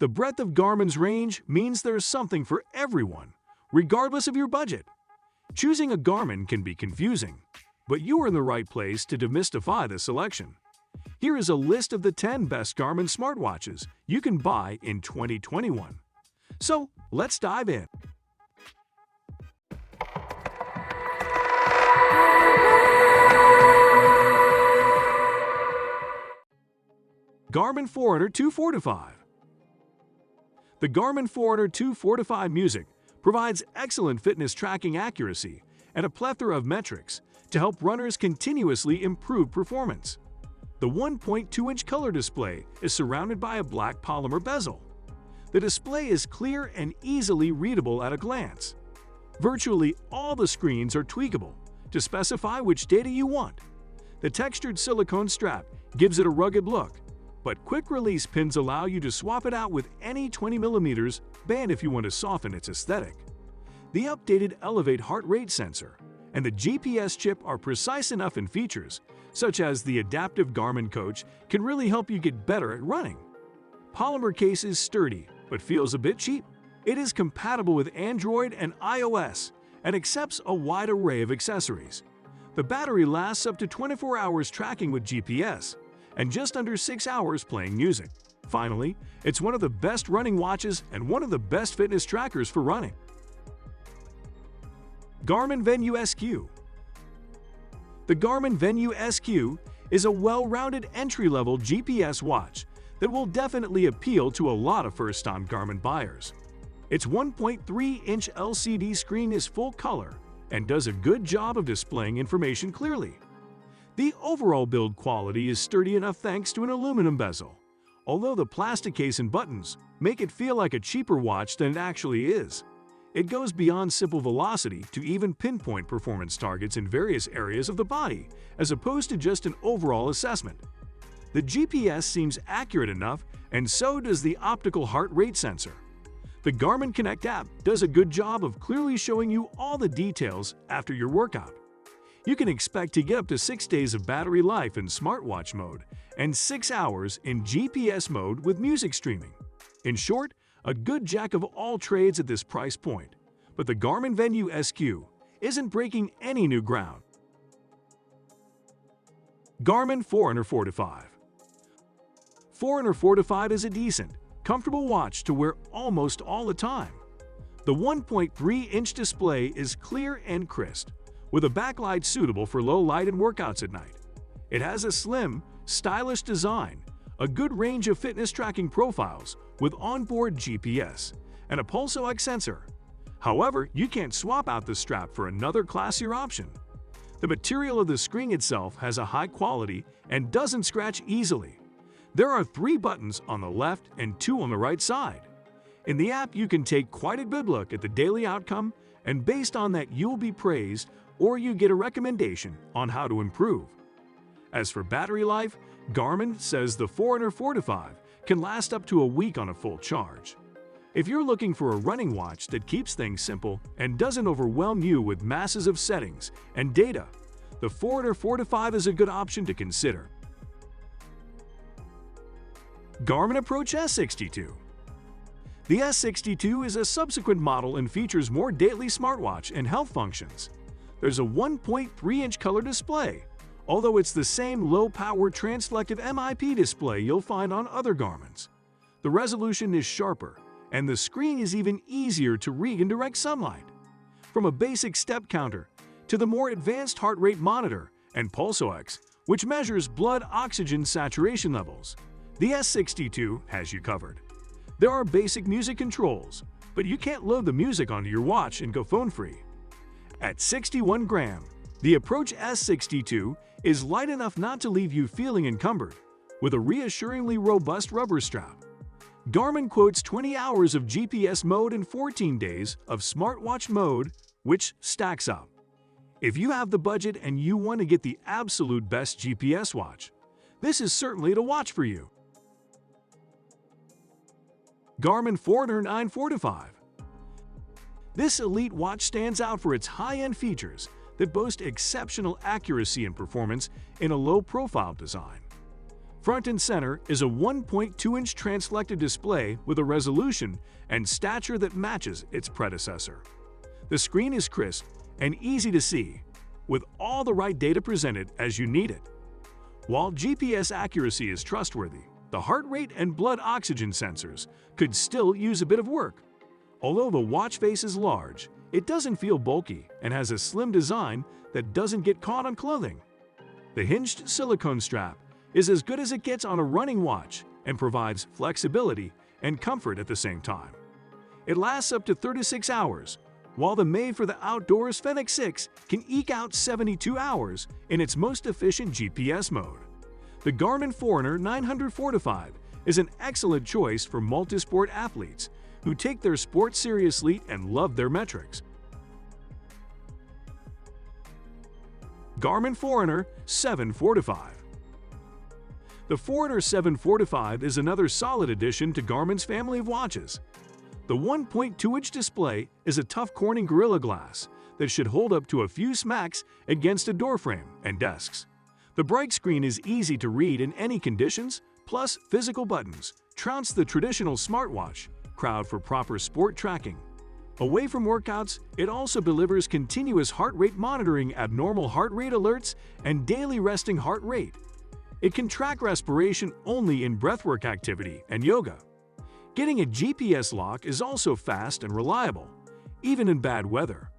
The breadth of Garmin's range means there's something for everyone, regardless of your budget. Choosing a Garmin can be confusing, but you are in the right place to demystify the selection. Here is a list of the 10 best Garmin smartwatches you can buy in 2021. So, let's dive in. Garmin Forerunner 245. The Garmin Forerunner 245 Music provides excellent fitness tracking accuracy and a plethora of metrics to help runners continuously improve performance. The 1.2-inch color display is surrounded by a black polymer bezel. The display is clear and easily readable at a glance. Virtually all the screens are tweakable to specify which data you want. The textured silicone strap gives it a rugged look, but quick-release pins allow you to swap it out with any 20mm band if you want to soften its aesthetic. The updated Elevate heart rate sensor and the GPS chip are precise enough in features, such as the adaptive Garmin coach, can really help you get better at running. Polymer case is sturdy, but feels a bit cheap. It is compatible with Android and iOS and accepts a wide array of accessories. The battery lasts up to 24 hours tracking with GPS and just under 6 hours playing music. Finally, it's one of the best running watches and one of the best fitness trackers for running. Garmin Venu SQ. The Garmin Venu SQ is a well-rounded entry-level GPS watch that will definitely appeal to a lot of first-time Garmin buyers. Its 1.3-inch LCD screen is full color and does a good job of displaying information clearly. The overall build quality is sturdy enough thanks to an aluminum bezel, although the plastic case and buttons make it feel like a cheaper watch than it actually is. It goes beyond simple velocity to even pinpoint performance targets in various areas of the body, as opposed to just an overall assessment. The GPS seems accurate enough, and so does the optical heart rate sensor. The Garmin Connect app does a good job of clearly showing you all the details after your workout. You can expect to get up to 6 days of battery life in smartwatch mode and 6 hours in GPS mode with music streaming. In short, a good jack of all trades at this price point. But the Garmin Venu SQ isn't breaking any new ground. Garmin Forerunner 45. Forerunner 45 is a decent, comfortable watch to wear almost all the time. The 1.3-inch display is clear and crisp, with a backlight suitable for low light and workouts at night. It has a slim, stylish design, a good range of fitness tracking profiles with onboard GPS, and a pulse ox sensor. However, you can't swap out the strap for another classier option. The material of the screen itself has a high quality and doesn't scratch easily. There are 3 buttons on the left and 2 on the right side. In the app, you can take quite a good look at the daily outcome, and based on that, you'll be praised or you get a recommendation on how to improve. As for battery life, Garmin says the Forerunner 45 can last up to a week on a full charge. If you're looking for a running watch that keeps things simple and doesn't overwhelm you with masses of settings and data, the Forerunner 45 is a good option to consider. Garmin Approach S62. The S62 is a subsequent model and features more daily smartwatch and health functions. There's a 1.3-inch color display, although it's the same low-power trans-selective MIP display you'll find on other Garmins. The resolution is sharper, and the screen is even easier to read in direct sunlight. From a basic step counter to the more advanced heart rate monitor and pulse ox, which measures blood oxygen saturation levels, the S62 has you covered. There are basic music controls, but you can't load the music onto your watch and go phone-free. At 61 grams, the Approach S62 is light enough not to leave you feeling encumbered, with a reassuringly robust rubber strap. Garmin quotes 20 hours of GPS mode and 14 days of smartwatch mode, which stacks up. If you have the budget and you want to get the absolute best GPS watch, this is certainly the watch for you. Garmin Forerunner 945. This elite watch stands out for its high-end features that boast exceptional accuracy and performance in a low-profile design. Front and center is a 1.2-inch transflected display with a resolution and stature that matches its predecessor. The screen is crisp and easy to see, with all the right data presented as you need it. While GPS accuracy is trustworthy, the heart rate and blood oxygen sensors could still use a bit of work. Although the watch face is large, it doesn't feel bulky and has a slim design that doesn't get caught on clothing. The hinged silicone strap is as good as it gets on a running watch and provides flexibility and comfort at the same time. It lasts up to 36 hours, while the made-for-the-outdoors Fenix 6 can eke out 72 hours in its most efficient GPS mode. The Garmin Forerunner 945 is an excellent choice for multisport athletes who take their sport seriously and love their metrics. Garmin Forerunner 745. The Forerunner 745 is another solid addition to Garmin's family of watches. The 1.2-inch display is a tough Corning Gorilla Glass that should hold up to a few smacks against a doorframe and desks. The bright screen is easy to read in any conditions, plus physical buttons trounce the traditional smartwatch crowd for proper sport tracking. Away from workouts, it also delivers continuous heart rate monitoring, abnormal heart rate alerts, and daily resting heart rate. It can track respiration only in breathwork activity and yoga. Getting a GPS lock is also fast and reliable, even in bad weather.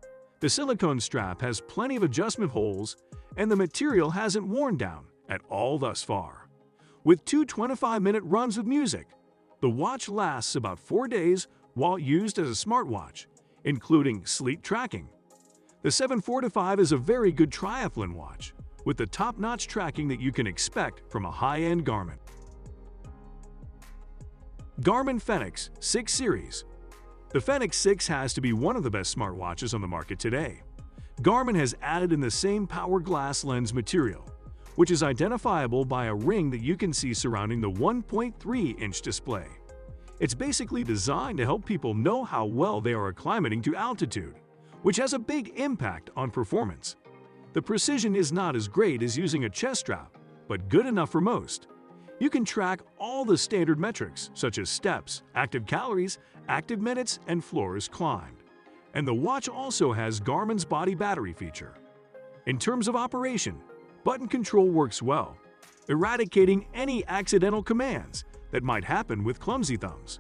The silicone strap has plenty of adjustment holes, and the material hasn't worn down at all thus far. With two 25-minute runs of music, the watch lasts about 4 days while used as a smartwatch, including sleep tracking. The 745 is a very good triathlon watch, with the top-notch tracking that you can expect from a high-end Garmin. Garmin Fenix 6 Series. The Fenix 6 has to be one of the best smartwatches on the market today. Garmin has added in the same power glass lens material, which is identifiable by a ring that you can see surrounding the 1.3-inch display. It's basically designed to help people know how well they are acclimating to altitude, which has a big impact on performance. The precision is not as great as using a chest strap, but good enough for most. You can track all the standard metrics such as steps, active calories, active minutes, and floors climbed. And the watch also has Garmin's body battery feature. In terms of operation, button control works well, eradicating any accidental commands that might happen with clumsy thumbs.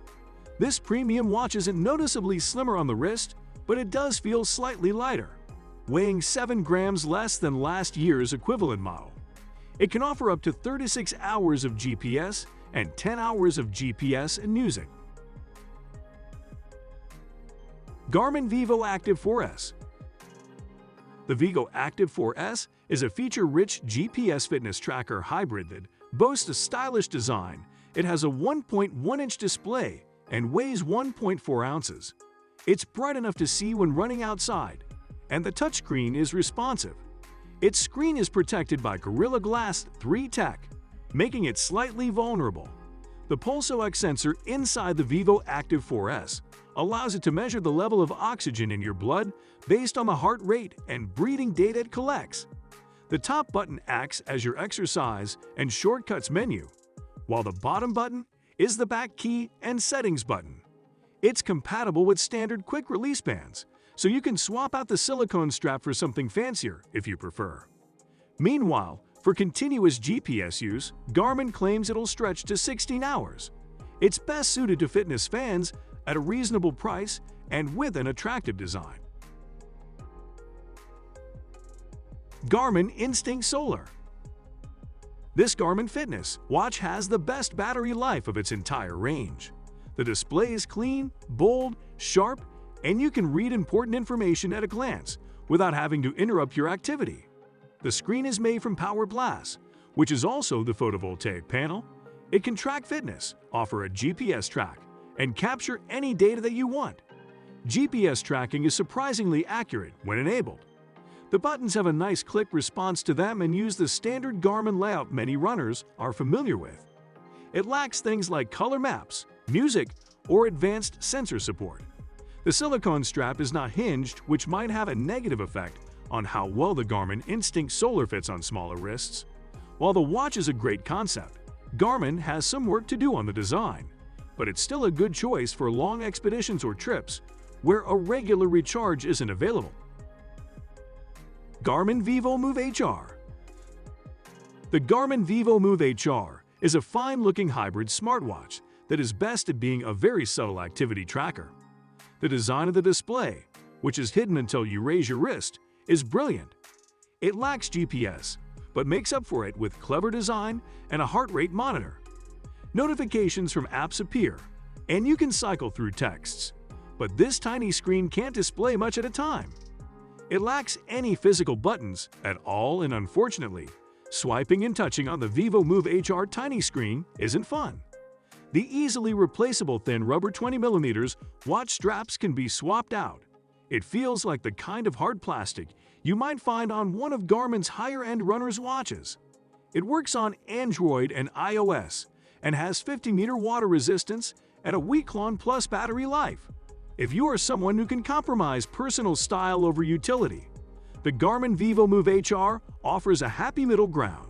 This premium watch isn't noticeably slimmer on the wrist, but it does feel slightly lighter, weighing 7 grams less than last year's equivalent model. It can offer up to 36 hours of GPS and 10 hours of GPS and music. Garmin Vivoactive 4S. The Vivoactive 4S is a feature-rich GPS fitness tracker hybrid that boasts a stylish design. It has a 1.1-inch display and weighs 1.4 ounces. It's bright enough to see when running outside, and the touchscreen is responsive. Its screen is protected by Gorilla Glass 3 Tech, making it slightly vulnerable. The PulseOx sensor inside the Vivoactive 4S allows it to measure the level of oxygen in your blood based on the heart rate and breathing data it collects. The top button acts as your exercise and shortcuts menu, while the bottom button is the back key and settings button. It's compatible with standard quick-release bands, so you can swap out the silicone strap for something fancier if you prefer. Meanwhile, for continuous GPS use, Garmin claims it'll stretch to 16 hours. It's best suited to fitness fans at a reasonable price and with an attractive design. Garmin Instinct Solar. This Garmin fitness watch has the best battery life of its entire range. The display is clean, bold, sharp, and you can read important information at a glance without having to interrupt your activity. The screen is made from power glass, which is also the photovoltaic panel. It can track fitness, offer a GPS track, and capture any data that you want. GPS tracking is surprisingly accurate when enabled. The buttons have a nice click response to them and use the standard Garmin layout many runners are familiar with. It lacks things like color maps, music, or advanced sensor support. The silicone strap is not hinged, which might have a negative effect on how well the Garmin Instinct Solar fits on smaller wrists. While the watch is a great concept, Garmin has some work to do on the design, but it's still a good choice for long expeditions or trips where a regular recharge isn't available. Garmin Vivomove HR. The Garmin Vivomove HR is a fine-looking hybrid smartwatch that is best at being a very subtle activity tracker. The design of the display, which is hidden until you raise your wrist, is brilliant. It lacks GPS, but makes up for it with clever design and a heart rate monitor. Notifications from apps appear, and you can cycle through texts. But this tiny screen can't display much at a time. It lacks any physical buttons at all, and unfortunately, swiping and touching on the Vivomove HR tiny screen isn't fun. The easily replaceable thin rubber 20mm watch straps can be swapped out. It feels like the kind of hard plastic you might find on one of Garmin's higher-end runners' watches. It works on Android and iOS and has 50-meter water resistance and a week-long plus battery life. If you are someone who can compromise personal style over utility, the Garmin Vivomove HR offers a happy middle ground.